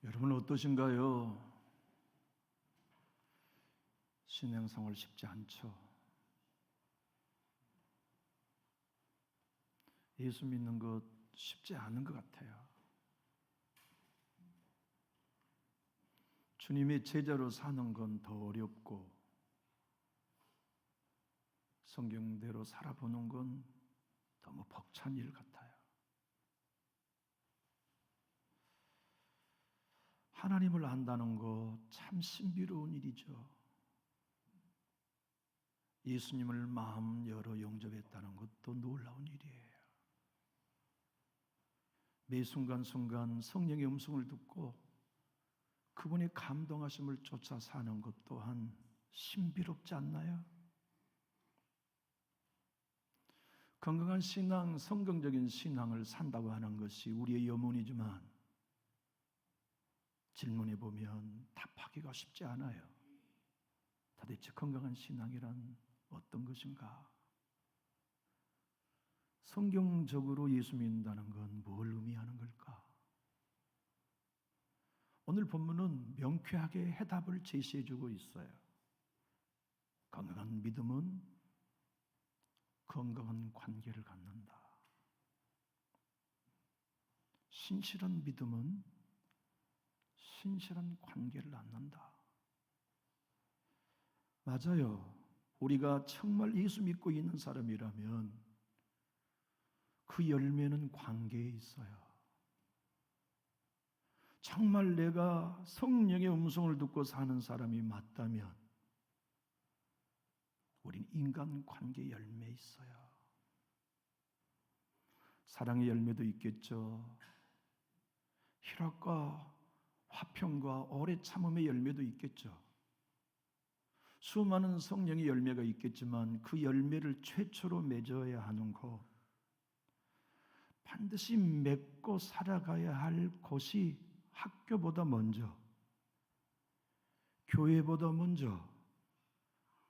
여러분 어떠신가요? 신앙생활 쉽지 않죠. 예수 믿는 것 쉽지 않은 것 같아요. 주님의 제자로 사는 건 더 어렵고 성경대로 살아보는 건 너무 벅찬 일 같아요. 하나님을 안다는 거 참 신비로운 일이죠. 예수님을 마음 열어 영접했다는 것도 놀라운 일이에요. 매 순간순간 성령의 음성을 듣고 그분의 감동하심을 쫓아 사는 것 또한 신비롭지 않나요? 건강한 신앙, 성경적인 신앙을 산다고 하는 것이 우리의 염원이지만 질문해 보면 답하기가 쉽지 않아요. 도대체 건강한 신앙이란 어떤 것인가? 성경적으로 예수 믿는다는 건 뭘 의미하는 걸까? 오늘 본문은 명쾌하게 해답을 제시해 주고 있어요. 건강한 믿음은 건강한 관계를 갖는다. 신실한 믿음은 신실한 관계를 낳는다. 맞아요. 우리가 정말 예수 믿고 있는 사람이라면 그 열매는 관계에 있어요. 정말 내가 성령의 음성을 듣고 사는 사람이 맞다면 우린 인간관계 열매에 있어요. 사랑의 열매도 있겠죠. 희락과 화평과 오래 참음의 열매도 있겠죠. 수많은 성령의 열매가 있겠지만 그 열매를 최초로 맺어야 하는 곳, 반드시 맺고 살아가야 할 곳이 학교보다 먼저, 교회보다 먼저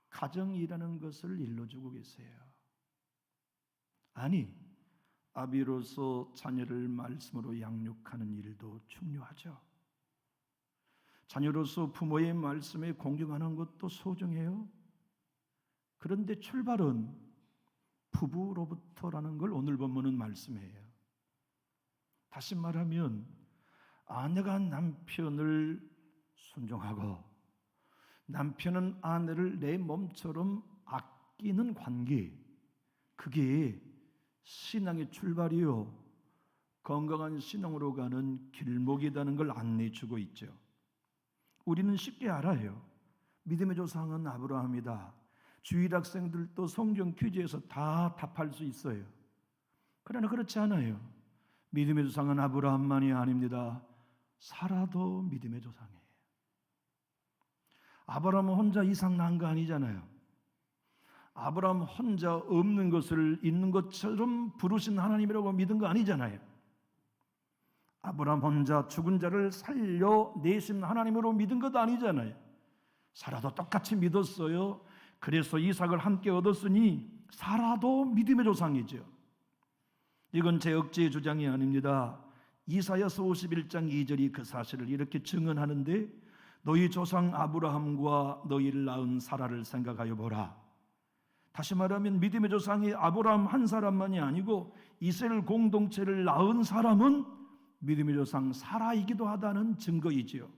가정이라는 것을 일러주고 계세요. 아니, 아비로서 자녀를 말씀으로 양육하는 일도 중요하죠. 자녀로서 부모의 말씀에 공경하는 것도 소중해요. 그런데 출발은 부부로부터라는 걸 오늘 본문은 말씀해요. 다시 말하면 아내가 남편을 순종하고 남편은 아내를 내 몸처럼 아끼는 관계, 그게 신앙의 출발이요, 건강한 신앙으로 가는 길목이라는 걸 안내해주고 있죠. 우리는 쉽게 알아요. 믿음의 조상은 아브라함이다. 주일 학생들도 성경 퀴즈에서 다 답할 수 있어요. 그러나 그렇지 않아요. 믿음의 조상은 아브라함만이 아닙니다. 사라도 믿음의 조상이에요. 아브라함은 혼자 이삭 낳은 거 아니잖아요. 아브라함 혼자 없는 것을 있는 것처럼 부르신 하나님이라고 믿은 거 아니잖아요. 아브라함 혼자 죽은 자를 살려내신 하나님으로 믿은 것도 아니잖아요. 사라도 똑같이 믿었어요. 그래서 이삭을 함께 얻었으니 사라도 믿음의 조상이죠. 이건 제 억지의 주장이 아닙니다. 이사야서 51장 2절이 그 사실을 이렇게 증언하는데, 너희 조상 아브라함과 너희를 낳은 사라를 생각하여 보라. 다시 말하면 믿음의 조상이 아브라함 한 사람만이 아니고 이스라엘 공동체를 낳은 사람은 믿음의 조상 사라이기도 하다는 증거이지요.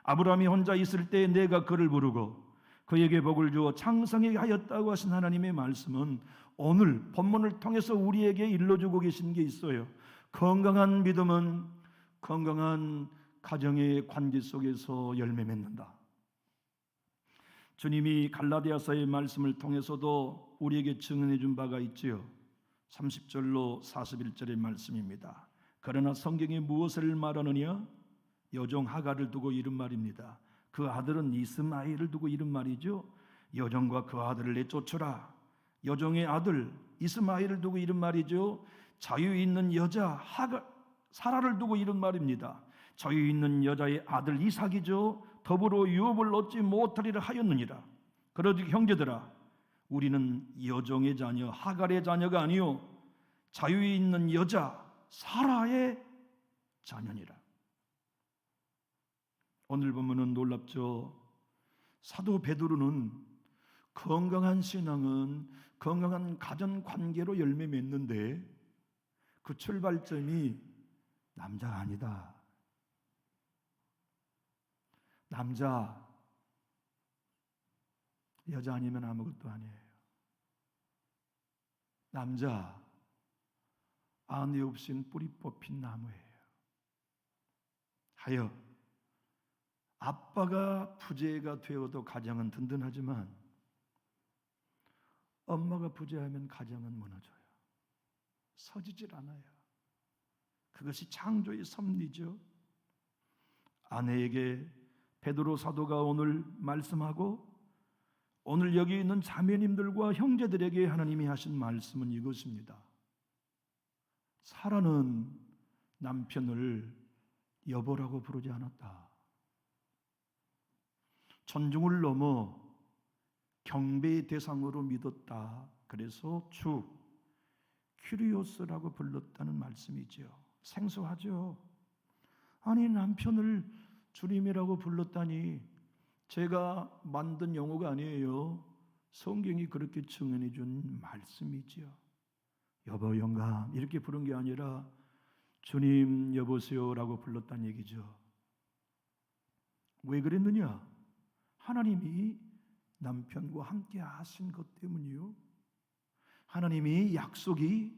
아브라함이 혼자 있을 때 내가 그를 부르고 그에게 복을 주어 창성하게 하였다고 하신 하나님의 말씀은 오늘 본문을 통해서 우리에게 일러주고 계신 게 있어요. 건강한 믿음은 건강한 가정의 관계 속에서 열매 맺는다. 주님이 갈라디아서의 말씀을 통해서도 우리에게 증언해 준 바가 있지요. 30절로 41절의 말씀입니다. 그러나 성경이 무엇을 말하느냐? 여종 하갈을 두고 이른 말입니다. 그 아들은 이스마엘을 두고 이른 말이죠. 여종과 그 아들을 내쫓으라. 여종의 아들 이스마엘을 두고 이른 말이죠. 자유 있는 여자 하갈 사라를 두고 이른 말입니다. 자유 있는 여자의 아들 이삭이죠. 더불어 유업을 얻지 못하리라 하였느니라. 그러지 형제들아, 우리는 여종의 자녀 하갈의 자녀가 아니요 자유 있는 여자 사라의 자녀니라. 오늘 보면은 놀랍죠. 사도 베드로는 건강한 신앙은 건강한 가정 관계로 열매 맺는데 그 출발점이 남자가 아니다. 남자, 여자 아니면 아무것도 아니에요. 남자, 아내 없인 뿌리 뽑힌 나무예요. 하여 아빠가 부재가 되어도 가정은 든든하지만 엄마가 부재하면 가정은 무너져요. 서지질 않아요. 그것이 창조의 섭리죠. 아내에게 베드로 사도가 오늘 말씀하고 오늘 여기 있는 자매님들과 형제들에게 하나님이 하신 말씀은 이것입니다. 사라는 남편을 여보라고 부르지 않았다. 존중을 넘어 경배의 대상으로 믿었다. 그래서 주 큐리오스라고 불렀다는 말씀이죠. 생소하죠. 아니 남편을 주님이라고 불렀다니 제가 만든 용어가 아니에요. 성경이 그렇게 증언해 준 말씀이지요. 여보 영감 이렇게 부른 게 아니라 주님 여보세요라고 불렀다는 얘기죠. 왜 그랬느냐? 하나님이 남편과 함께 하신 것 때문이요. 하나님이 약속이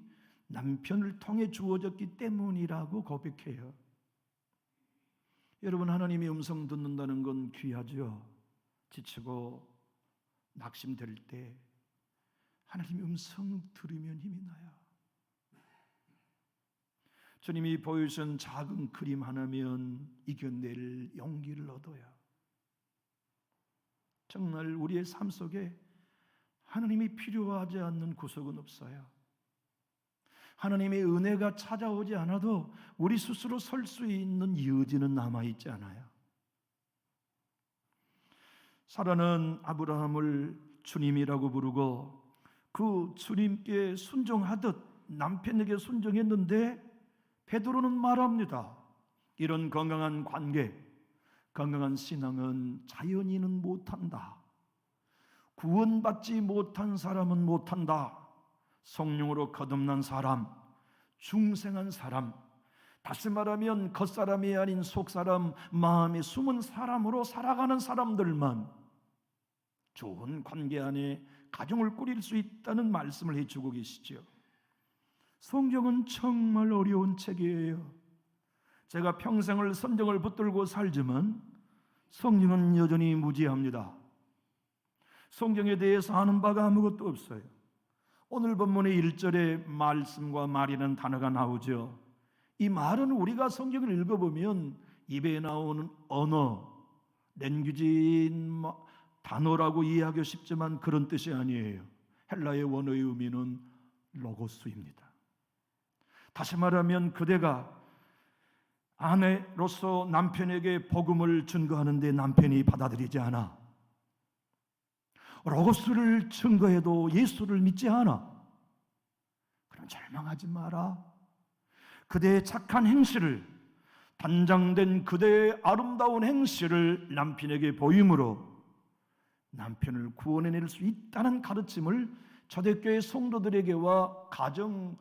남편을 통해 주어졌기 때문이라고 고백해요. 여러분 하나님의 음성 듣는다는 건 귀하죠. 지치고 낙심될 때 하나님의 음성 들으면 힘이 나요. 주님이 보여주신 작은 그림 하나면 이겨낼 용기를 얻어요. 정말 우리의 삶 속에 하나님이 필요하지 않는 구석은 없어요. 하나님의 은혜가 찾아오지 않아도 우리 스스로 설 수 있는 여지는 남아있지 않아요. 사라는 아브라함을 주님이라고 부르고 그 주님께 순종하듯 남편에게 순종했는데 베드로는 말합니다. 이런 건강한 관계, 건강한 신앙은 자연인은 못한다. 구원받지 못한 사람은 못한다. 성령으로 거듭난 사람, 중생한 사람, 다시 말하면 겉사람이 아닌 속사람, 마음이 숨은 사람으로 살아가는 사람들만 좋은 관계 안에 가정을 꾸릴 수 있다는 말씀을 해주고 계시죠. 성경은 정말 어려운 책이에요. 제가 평생을 성경을 붙들고 살지만 성경은 여전히 무지합니다. 성경에 대해서 아는 바가 아무것도 없어요. 오늘 본문의 1절에 말씀과 말이라는 단어가 나오죠. 이 말은 우리가 성경을 읽어보면 입에 나오는 언어, 랭귀지인 단어라고 이해하기 쉽지만 그런 뜻이 아니에요. 헬라의 원어의 의미는 로고스입니다. 다시 말하면 그대가 아내로서 남편에게 복음을 증거하는데 남편이 받아들이지 않아. 로고스를 증거해도 예수를 믿지 않아. 그럼 절망하지 마라. 그대의 착한 행실을, 단장된 그대의 아름다운 행실을 남편에게 보임으로 남편을 구원해낼 수 있다는 가르침을 초대교회 성도들에게와 가정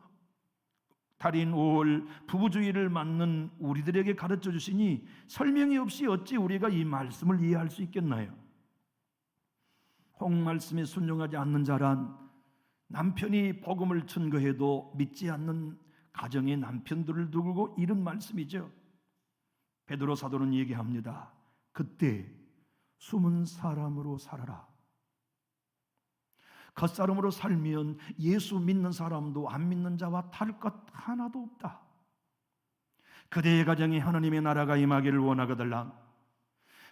달인 5월 부부주의를 맡는 우리들에게 가르쳐 주시니 설명이 없이 어찌 우리가 이 말씀을 이해할 수 있겠나요? 홍 말씀에 순종하지 않는 자란 남편이 복음을 증거해도 믿지 않는 가정의 남편들을 두고 이런 말씀이죠. 베드로 사도는 얘기합니다. 그때 숨은 사람으로 살아라. 겉사람으로 살면 예수 믿는 사람도 안 믿는 자와 다를 것 하나도 없다. 그대의 가정에 하나님의 나라가 임하기를 원하거들랑,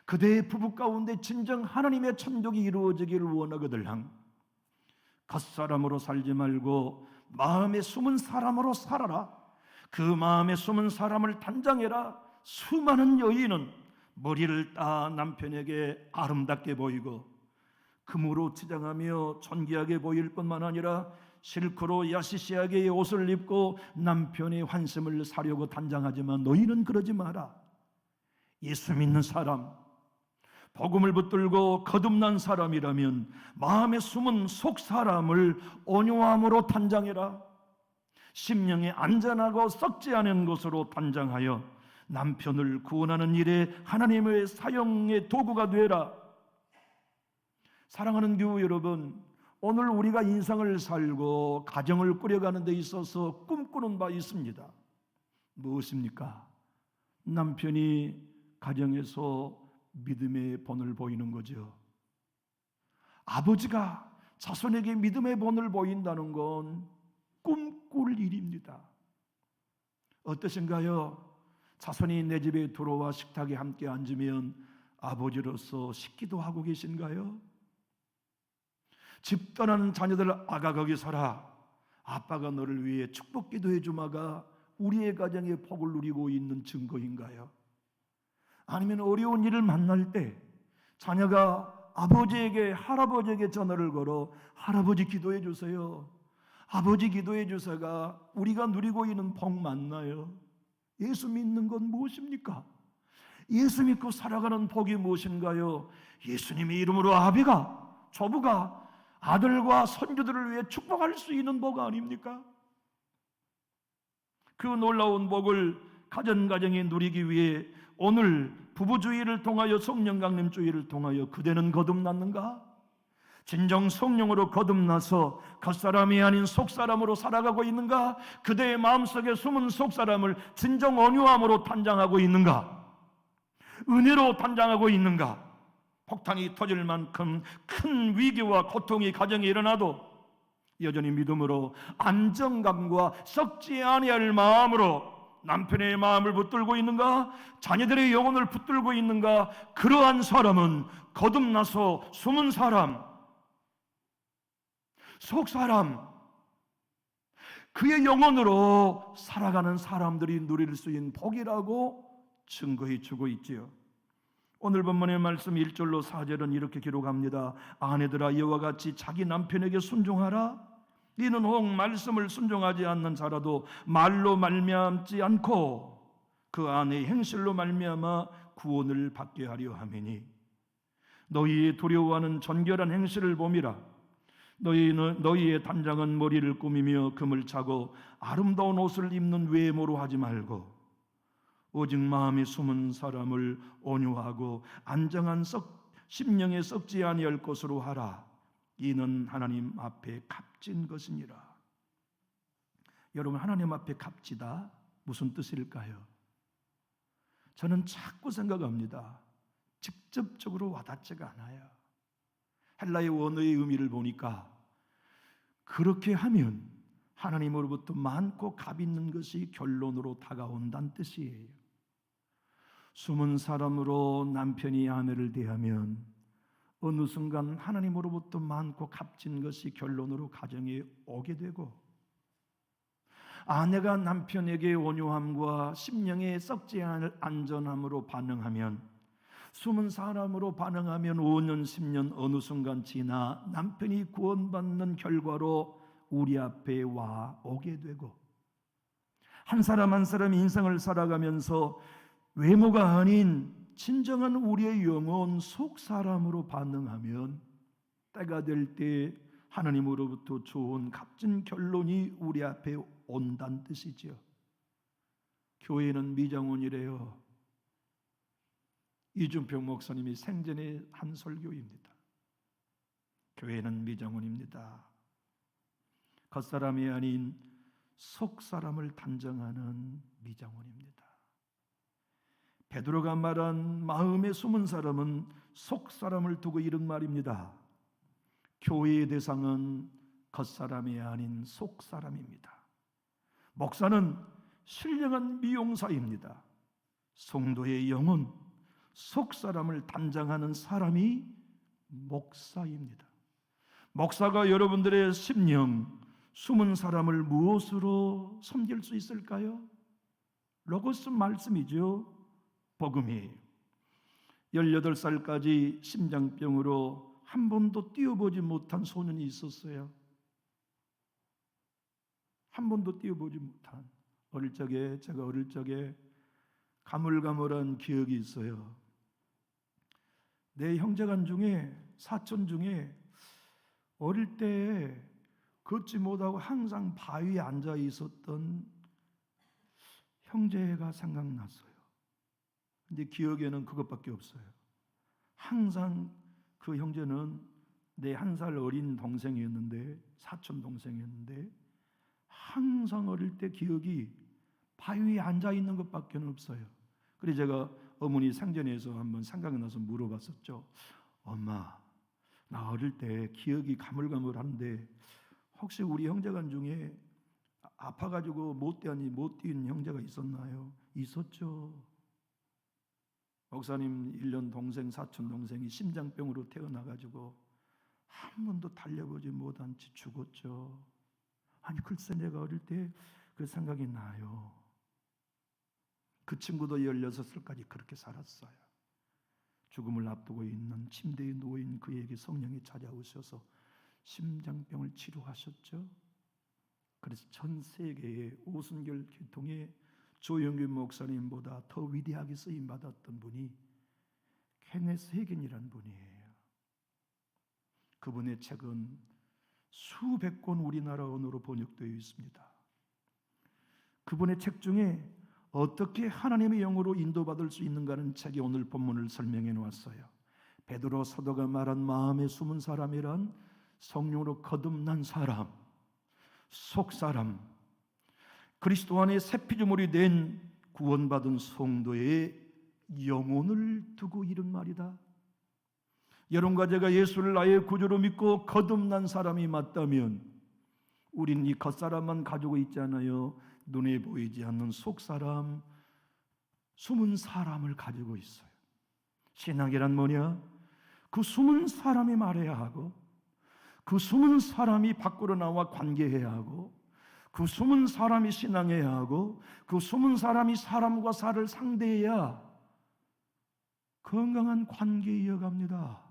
그대의 부부 가운데 진정 하나님의 천국이 이루어지기를 원하거들랑, 겉사람으로 살지 말고 마음에 숨은 사람으로 살아라. 그 마음에 숨은 사람을 단장해라. 수많은 여인은 머리를 따 남편에게 아름답게 보이고 금으로 치장하며 존귀하게 보일 뿐만 아니라 실크로 야시시하게 옷을 입고 남편의 환심을 사려고 단장하지만 너희는 그러지 마라. 예수 믿는 사람, 복음을 붙들고 거듭난 사람이라면 마음에 숨은 속 사람을 온유함으로 단장해라. 심령이 안전하고 썩지 않은 것으로 단장하여 남편을 구원하는 일에 하나님의 사용의 도구가 되라. 사랑하는 교우 여러분, 오늘 우리가 인생을 살고 가정을 꾸려가는 데 있어서 꿈꾸는 바 있습니다. 무엇입니까? 남편이 가정에서 믿음의 본을 보이는 거죠. 아버지가 자손에게 믿음의 본을 보인다는 건 꿈꿀 일입니다. 어떠신가요? 자손이 내 집에 들어와 식탁에 함께 앉으면 아버지로서 식기도 하고 계신가요? 집 떠나는 자녀들, 아가 거기 서라, 아빠가 너를 위해 축복 기도해 주마가 우리의 가정에 복을 누리고 있는 증거인가요? 아니면 어려운 일을 만날 때 자녀가 아버지에게, 할아버지에게 전화를 걸어 할아버지 기도해 주세요, 아버지 기도해 주세요가 우리가 누리고 있는 복 맞나요? 예수 믿는 건 무엇입니까? 예수 믿고 살아가는 복이 무엇인가요? 예수님의 이름으로 아비가, 조부가 아들과 손주들을 위해 축복할 수 있는 복 아닙니까? 그 놀라운 복을 가정가정에 누리기 위해 오늘 부부주의를 통하여, 성령 강림 주의를 통하여 그대는 거듭났는가? 진정 성령으로 거듭나서 겉사람이 아닌 속사람으로 살아가고 있는가? 그대의 마음속에 숨은 속사람을 진정 온유함으로 단장하고 있는가? 은혜로 단장하고 있는가? 폭탄이 터질 만큼 큰 위기와 고통이 가정에 일어나도 여전히 믿음으로 안정감과 썩지 아니할 마음으로 남편의 마음을 붙들고 있는가? 자녀들의 영혼을 붙들고 있는가? 그러한 사람은 거듭나서 숨은 사람, 속사람, 그의 영혼으로 살아가는 사람들이 누릴 수 있는 복이라고 증거해 주고 있지요. 오늘 본문의 말씀 1절로 4절은 이렇게 기록합니다. 아내들아, 이와 같이 자기 남편에게 순종하라. 이는 혹 말씀을 순종하지 않는 자라도 말로 말미암지 않고 그 아내의 행실로 말미암아 구원을 받게 하려 함이니, 너희의 두려워하는 정결한 행실을 봄이라. 너희의 단장은 머리를 꾸미며 금을 차고 아름다운 옷을 입는 외모로 하지 말고 오직 마음에 숨은 사람을 온유하고 안정한 심령에 썩지 아니할 것으로 하라. 이는 하나님 앞에 값진 것이니라. 여러분, 하나님 앞에 값지다 무슨 뜻일까요? 저는 자꾸 생각합니다. 직접적으로 와닿지가 않아요. 헬라의 원어의 의미를 보니까 그렇게 하면 하나님으로부터 많고 값 있는 것이 결론으로 다가온다는 뜻이에요. 숨은 사람으로 남편이 아내를 대하면 어느 순간 하나님으로부터 많고 값진 것이 결론으로 가정에 오게 되고, 아내가 남편에게 온유함과 심령에 썩지 않을 안전함으로 반응하면, 숨은 사람으로 반응하면 5년 10년 어느 순간 지나 남편이 구원받는 결과로 우리 앞에 와 오게 되고, 한 사람 한 사람 인생을 살아가면서 외모가 아닌 진정한 우리의 영혼 속 사람으로 반응하면 때가 될 때 하나님으로부터 좋은 값진 결론이 우리 앞에 온다는 뜻이죠. 교회는 미장원이래요. 이준평 목사님이 생전에 한 설교입니다. 교회는 미장원입니다. 겉사람이 아닌 속사람을 단정하는 미장원입니다. 베드로가 말한 마음에 숨은 사람은 속사람을 두고 이른 말입니다. 교회의 대상은 겉사람이 아닌 속사람입니다. 목사는 신령한 미용사입니다. 성도의 영혼, 속사람을 단장하는 사람이 목사입니다. 목사가 여러분들의 심령, 숨은 사람을 무엇으로 섬길 수 있을까요? 로고스 말씀이죠. 복음이에요. 18살까지 심장병으로 한 번도 뛰어보지 못한 소년이 있었어요. 한 번도 뛰어보지 못한. 제가 어릴 적에 가물가물한 기억이 있어요. 내 형제간 중에, 사촌 중에 어릴 때 걷지 못하고 항상 바위에 앉아 있었던 형제가 생각났어요. 근데 기억에는 그것밖에 없어요. 항상 그 형제는 내 1살 어린 동생이었는데, 사촌 동생이었는데, 항상 어릴 때 기억이 바위에 앉아 있는 것밖에 없어요. 그래서 제가 어머니 생전에서 한번 생각나서 물어봤었죠. 엄마, 나 어릴 때 기억이 가물가물한데 혹시 우리 형제간 중에 아파가지고 못 뛴 형제가 있었나요? 있었죠. 목사님 1년 동생, 사촌 동생이 심장병으로 태어나가지고 한 번도 달려보지 못한 채 죽었죠. 아니 글쎄 내가 어릴 때 그 생각이 나요. 그 친구도 16살까지 그렇게 살았어요. 죽음을 앞두고 있는 침대에 누워있는 그에게 성령이 찾아오셔서 심장병을 치료하셨죠. 그래서 전 세계의 오순결 교통의 조영균 목사님보다 더 위대하게 쓰임받았던 분이 케네스 해긴이라는 분이에요. 그분의 책은 수백 권 우리나라 언어로 번역되어 있습니다. 그분의 책 중에 어떻게 하나님의 영으로 인도받을 수 있는가는 책이 오늘 본문을 설명해 놓았어요. 베드로 사도가 말한 마음에 숨은 사람이란 성령으로 거듭난 사람, 속사람, 그리스도 안에 새 피조물이 된 구원받은 성도의 영혼을 두고 이른 말이다. 여러분과 제가 예수를 나의 구주로 믿고 거듭난 사람이 맞다면 우리는 이 겉사람만 가지고 있지 않아요. 눈에 보이지 않는 속사람, 숨은 사람을 가지고 있어요. 신앙이란 뭐냐? 그 숨은 사람이 말해야 하고, 그 숨은 사람이 밖으로 나와 관계해야 하고, 그 숨은 사람이 신앙해야 하고, 그 숨은 사람이 사람과 사를 상대해야 건강한 관계 이어갑니다.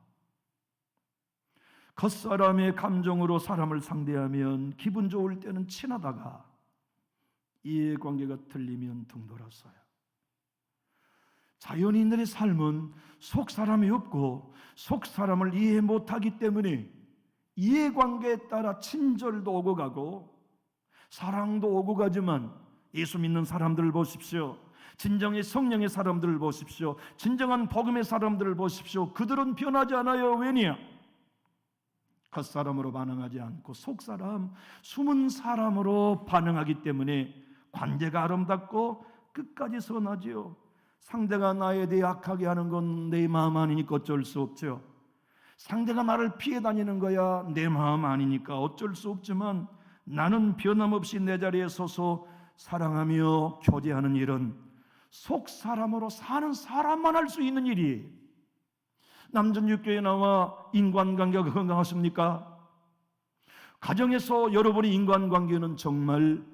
겉사람의 감정으로 사람을 상대하면 기분 좋을 때는 친하다가 이해관계가 틀리면 등돌았어요. 자연인들의 삶은 속사람이 없고 속사람을 이해 못하기 때문에 이해관계에 따라 친절도 오고 가고 사랑도 오고 가지만 예수 믿는 사람들을 보십시오. 진정의 성령의 사람들을 보십시오. 진정한 복음의 사람들을 보십시오. 그들은 변하지 않아요. 왜냐? 겉사람으로 반응하지 않고 속사람, 숨은 사람으로 반응하기 때문에 관계가 아름답고 끝까지 선하지요. 상대가 나에 대해 악하게 하는 건 내 마음 아니니까 어쩔 수 없죠. 상대가 나를 피해 다니는 거야 내 마음 아니니까 어쩔 수 없지만 나는 변함없이 내 자리에 서서 사랑하며 교제하는 일은 속사람으로 사는 사람만 할 수 있는 일이에요. 남전육교에 나와 인간관계가 건강하십니까? 가정에서 여러분의 인간관계는 정말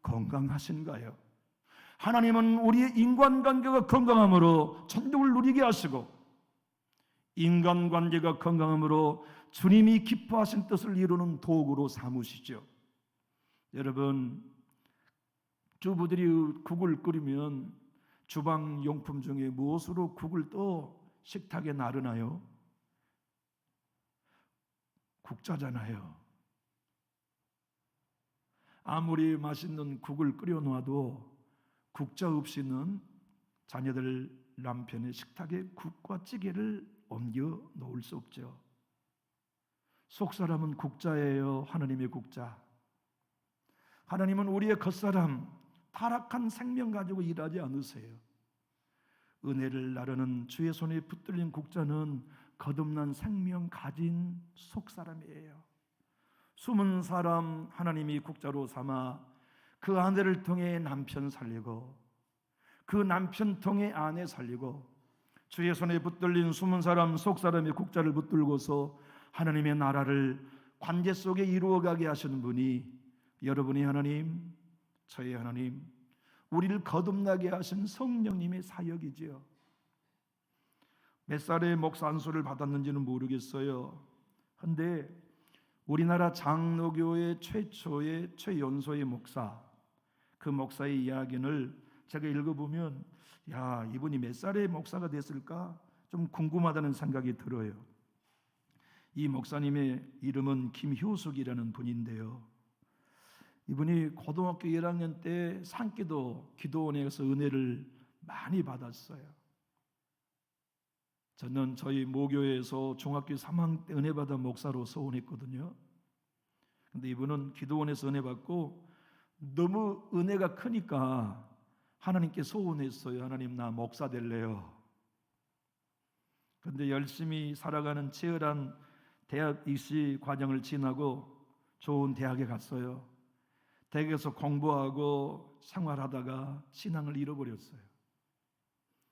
건강하신가요? 하나님은 우리의 인간관계가 건강함으로 천국을 누리게 하시고 인간관계가 건강함으로 주님이 기뻐하신 뜻을 이루는 도구로 삼으시죠. 여러분, 주부들이 국을 끓이면 주방용품 중에 무엇으로 국을 또 식탁에 나르나요? 국자잖아요. 아무리 맛있는 국을 끓여놔도 국자 없이는 자녀들 남편의 식탁에 국과 찌개를 옮겨 놓을 수 없죠. 속사람은 국자예요. 하나님의 국자. 하나님은 우리의 겉사람, 타락한 생명 가지고 일하지 않으세요. 은혜를 나르는 주의 손에 붙들린 국자는 거듭난 생명 가진 속사람이에요. 숨은 사람 하나님이 국자로 삼아 그 아내를 통해 남편 살리고 그 남편 통해 아내 살리고 주의 손에 붙들린 숨은 사람 속사람의 국자를 붙들고서 하나님의 나라를 관계 속에 이루어가게 하시는 분이 여러분의 하나님, 저의 하나님, 우리를 거듭나게 하신 성령님의 사역이지요. 몇 살에 목사 안수를 받았는지는 모르겠어요. 그런데 우리나라 장로교회 최초의 최연소의 목사, 그 목사의 이야기를 제가 읽어보면 야, 이분이 몇 살의 목사가 됐을까? 좀 궁금하다는 생각이 들어요. 이 목사님의 이름은 김효숙이라는 분인데요, 이분이 고등학교 1학년 때 산기도 기도원에서 은혜를 많이 받았어요. 저는 저희 모교에서 중학교 3학년 때 은혜 받은 목사로 서원했거든요. 근데 이분은 기도원에서 은혜 받고 너무 은혜가 크니까 하나님께 소원했어요. 하나님, 나 목사 될래요. 그런데 열심히 살아가는 치열한 대학 입시 과정을 지나고 좋은 대학에 갔어요. 대학에서 공부하고 생활하다가 신앙을 잃어버렸어요.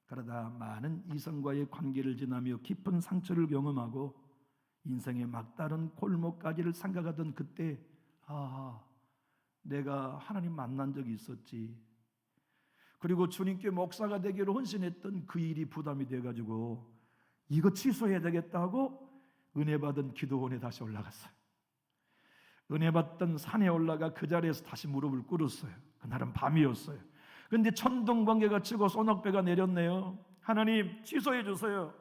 그러다 많은 이성과의 관계를 지나며 깊은 상처를 경험하고 인생의 막다른 골목까지를 생각하던 그때, 내가 하나님 만난 적이 있었지. 그리고 주님께 목사가 되기로 헌신했던 그 일이 부담이 돼가지고 이거 취소해야 되겠다고 은혜 받은 기도원에 다시 올라갔어요. 은혜 받던 산에 올라가 그 자리에서 다시 무릎을 꿇었어요. 그날은 밤이었어요. 그런데 천둥번개가 치고 소낙배가 내렸네요. 하나님, 취소해 주세요.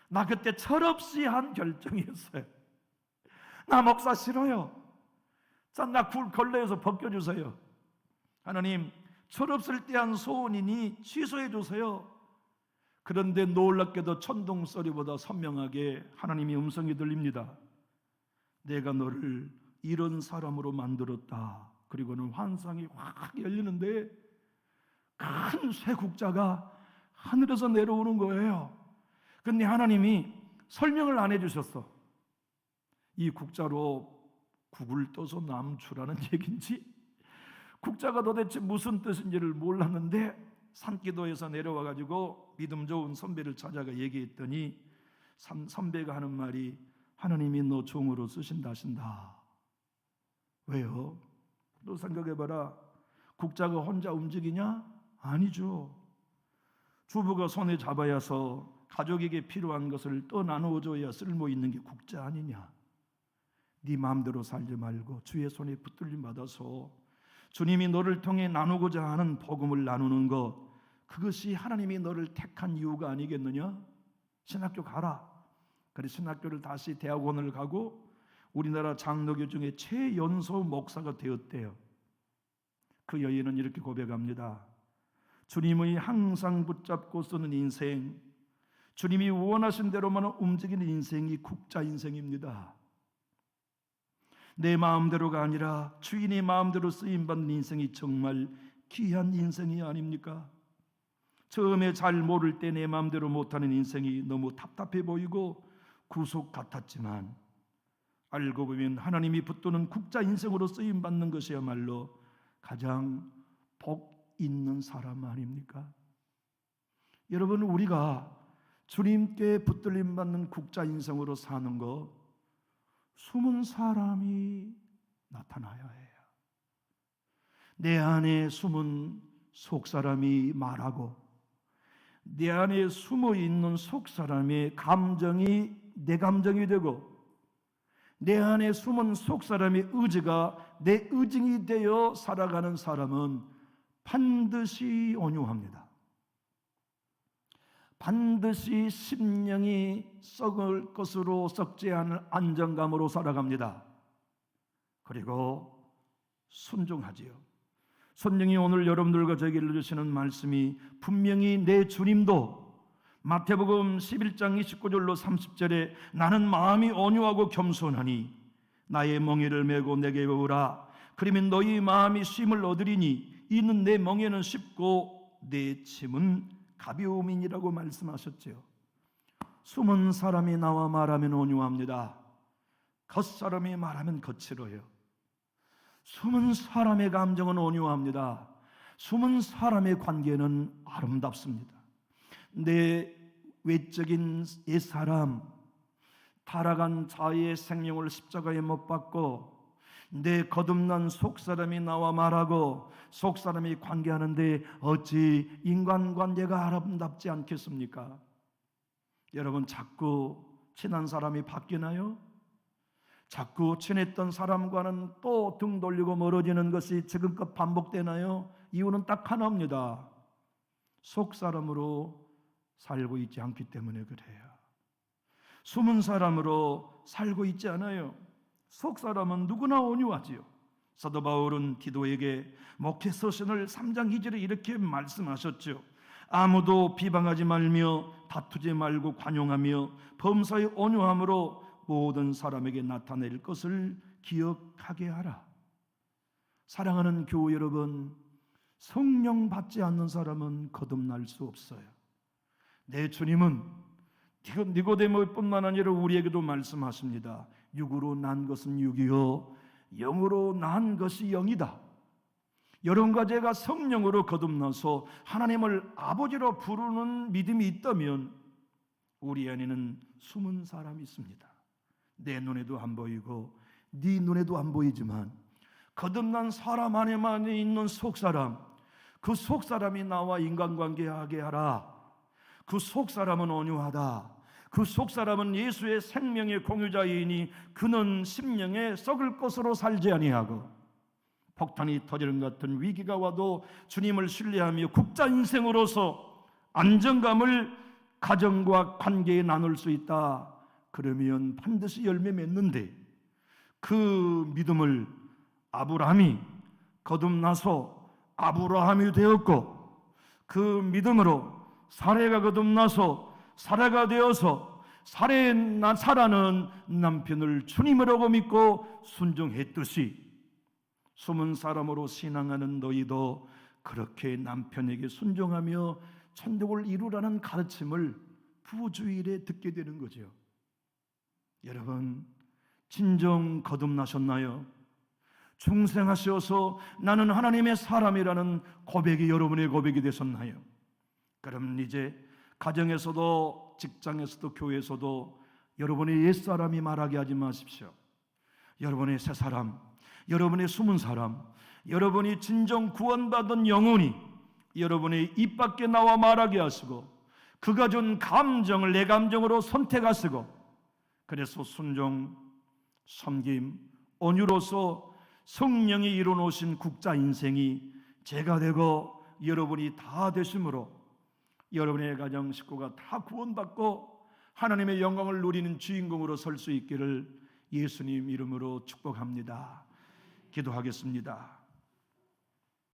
나 그때 철없이 한 결정이었어요. 나 목사 싫어요. 나 걸레에서 벗겨주세요. 하나님, 철없을 때 한 소원이니 취소해 주세요. 그런데 놀랍게도 천둥 소리보다 선명하게 하나님의 음성이 들립니다. 내가 너를 이런 사람으로 만들었다. 그리고는 환상이 확 열리는데 큰 쇠국자가 하늘에서 내려오는 거예요. 근데 하나님이 설명을 안 해주셨어. 이 국자로 국을 떠서 남주라는 얘기인지, 국자가 도대체 무슨 뜻인지를 몰랐는데 산기도에서 내려와가지고 믿음 좋은 선배를 찾아가 얘기했더니 선배가 하는 말이, 하나님이 너 종으로 쓰신다 하신다. 왜요? 너 생각해봐라. 국자가 혼자 움직이냐? 아니죠. 주부가 손에 잡아야서 가족에게 필요한 것을 또 나누어줘야 쓸모있는 게 국자 아니냐. 네 마음대로 살지 말고 주의 손에 붙들림 받아서 주님이 너를 통해 나누고자 하는 복음을 나누는 것, 그것이 하나님이 너를 택한 이유가 아니겠느냐? 신학교 가라. 그래서 신학교를 다시 대학원을 가고 우리나라 장로교 중에 최연소 목사가 되었대요. 그 여인은 이렇게 고백합니다. 주님의 항상 붙잡고 쓰는 인생, 주님이 원하신 대로만 움직이는 인생이 국자 인생입니다. 내 마음대로가 아니라 주인의 마음대로 쓰임받는 인생이 정말 귀한 인생이 아닙니까? 처음에 잘 모를 때 내 마음대로 못하는 인생이 너무 답답해 보이고 구속 같았지만 알고 보면 하나님이 붙드는 국자 인생으로 쓰임받는 것이야말로 가장 복 있는 사람 아닙니까? 여러분, 우리가 주님께 붙들림 받는 국자 인생으로 사는 것, 숨은 사람이 나타나야 해요. 내 안에 숨은 속사람이 말하고 내 안에 숨어있는 속사람의 감정이 내 감정이 되고 내 안에 숨은 속사람의 의지가 내 의징이 되어 살아가는 사람은 반드시 온유합니다. 반드시 심령이 썩을 것으로 썩지 않을 안정감으로 살아갑니다. 그리고 순종하지요. 성령이 오늘 여러분들과 저에게 주시는 말씀이 분명히 내 주님도 마태복음 11장 29절로 30절에 나는 마음이 온유하고 겸손하니 나의 멍에를 메고 내게 오라. 그러면 너희 마음이 쉼을 얻으리니 이는 내 멍에는 쉽고 내 짐은 가벼움이니라고 말씀하셨죠. 숨은 사람이 나와 말하면 온유합니다. 겉사람이 말하면 거칠어요. 숨은 사람의 감정은 온유합니다. 숨은 사람의 관계는 아름답습니다. 내 외적인 옛사람, 타락한 자의 생명을 십자가에 못 박고 내 거듭난 속사람이 나와 말하고 속사람이 관계하는데 어찌 인간관계가 아름답지 않겠습니까? 여러분, 자꾸 친한 사람이 바뀌나요? 자꾸 친했던 사람과는 또 등 돌리고 멀어지는 것이 지금껏 반복되나요? 이유는 딱 하나입니다. 속 사람으로 살고 있지 않기 때문에 그래요. 숨은 사람으로 살고 있지 않아요. 속 사람은 누구나 온유하지요. 사도 바울은 디도에게 목회 서신을 3장 2절에 이렇게 말씀하셨죠. 아무도 비방하지 말며 다투지 말고 관용하며 범사의 온유함으로 모든 사람에게 나타낼 것을 기억하게 하라. 사랑하는 교우 여러분, 성령 받지 않는 사람은 거듭날 수 없어요. 내 주님은 니고데모뿐만 아니라 우리에게도 말씀하십니다. 육으로 난 것은 육이요 영으로 난 것이 영이다. 여러분과 제가 성령으로 거듭나서 하나님을 아버지로 부르는 믿음이 있다면 우리 안에는 숨은 사람이 있습니다. 내 눈에도 안 보이고 네 눈에도 안 보이지만 거듭난 사람 안에만 있는 속사람, 그 속사람이 나와 인간관계하게 하라. 그 속사람은 온유하다. 그 속사람은 예수의 생명의 공유자이니 그는 심령에 썩을 것으로 살지 아니하고 폭탄이 터지는 같은 위기가 와도 주님을 신뢰하며 국자 인생으로서 안정감을 가정과 관계에 나눌 수 있다. 그러면 반드시 열매 맺는데 그 믿음을 아브라함이 거듭나서 아브라함이 되었고 그 믿음으로 사레가 거듭나서 사라가 되어서 사라는 남편을 주님이라고 믿고 순종했듯이 숨은 사람으로 신앙하는 너희도 그렇게 남편에게 순종하며 천국을 이루라는 가르침을 부주일에 듣게 되는 거죠. 여러분, 진정 거듭나셨나요? 중생하셔서 나는 하나님의 사람이라는 고백이 여러분의 고백이 되셨나요? 그럼 이제 가정에서도 직장에서도 교회에서도 여러분의 옛사람이 말하게 하지 마십시오. 여러분의 새사람, 여러분의 숨은 사람, 여러분이 진정 구원받은 영혼이 여러분의 입 밖에 나와 말하게 하시고 그가 준 감정을 내 감정으로 선택하시고 그래서 순종, 섬김, 온유로서 성령이 이루어놓으신 국자 인생이 제가 되고 여러분이 다 되심으로 여러분의 가정 식구가 다 구원받고 하나님의 영광을 누리는 주인공으로 설 수 있기를 예수님 이름으로 축복합니다. 기도하겠습니다.